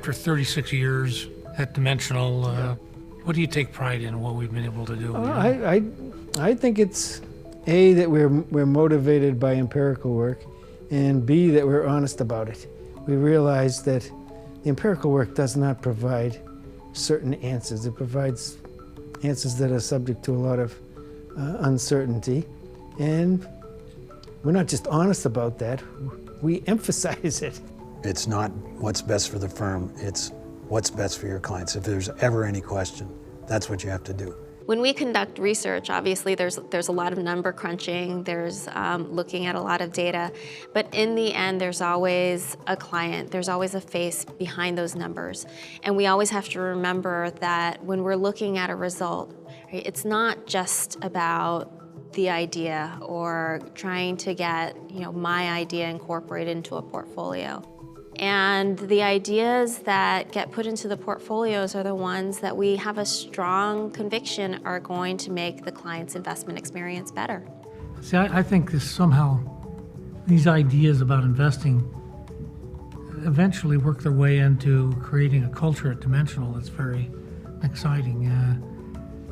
After 36 years at Dimensional, what do you take pride in what we've been able to do? I think it's A, that we're motivated by empirical work, and B, that we're honest about it. We realize that the empirical work does not provide certain answers. It provides answers that are subject to a lot of uncertainty. And we're not just honest about that, we emphasize it. It's not what's best for the firm, it's what's best for your clients. If there's ever any question, that's what you have to do. When we conduct research, obviously there's a lot of number crunching, there's looking at a lot of data, but in the end there's always a client, there's always a face behind those numbers. And we always have to remember that when we're looking at a result, right, it's not just about the idea or trying to get my idea incorporated into a portfolio. And the ideas that get put into the portfolios are the ones that we have a strong conviction are going to make the client's investment experience better. See, I think these ideas about investing eventually work their way into creating a culture at Dimensional that's very exciting.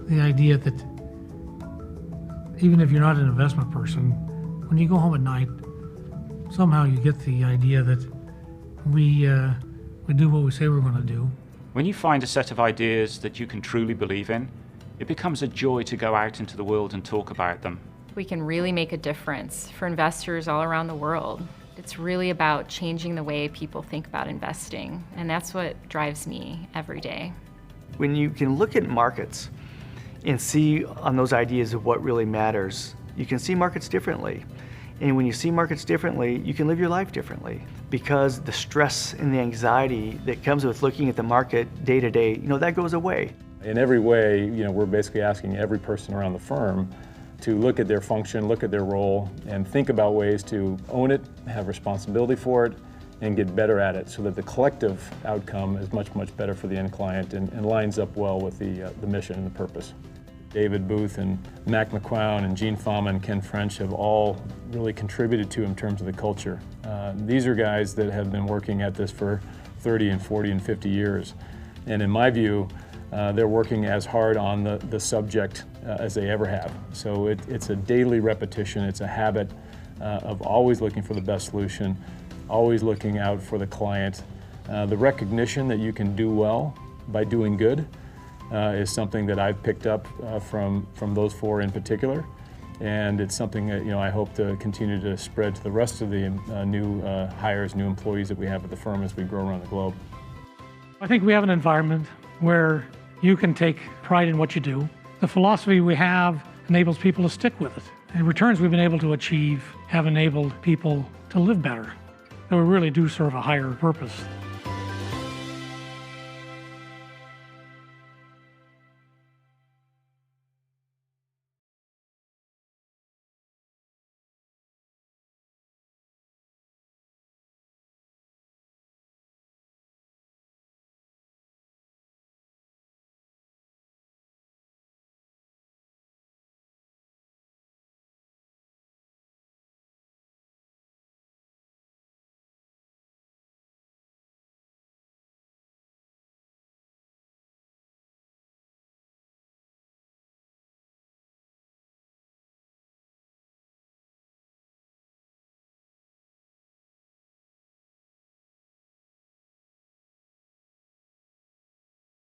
The idea that even if you're not an investment person, when you go home at night, somehow you get the idea that we do what we say we're going to do. When you find a set of ideas that you can truly believe in, it becomes a joy to go out into the world and talk about them. We can really make a difference for investors all around the world. It's really about changing the way people think about investing, and that's what drives me every day. When you can look at markets and see on those ideas of what really matters, you can see markets differently. And when you see markets differently, you can live your life differently, because the stress and the anxiety that comes with looking at the market day to day, that goes away. In every way, we're basically asking every person around the firm to look at their function, look at their role, and think about ways to own it, have responsibility for it, and get better at it so that the collective outcome is much, much better for the end client and lines up well with the mission and the purpose. David Booth and Mac McQuown and Gene Fama and Ken French have all really contributed to in terms of the culture. These are guys that have been working at this for 30 and 40 and 50 years. And in my view, they're working as hard on the subject as they ever have. So it's a daily repetition, it's a habit of always looking for the best solution, always looking out for the client. The recognition that you can do well by doing good is something that I've picked up from those four in particular, and it's something that I hope to continue to spread to the rest of the new hires, new employees that we have at the firm as we grow around the globe. I think we have an environment where you can take pride in what you do. The philosophy we have enables people to stick with it. And returns we've been able to achieve have enabled people to live better. So we really do serve a higher purpose.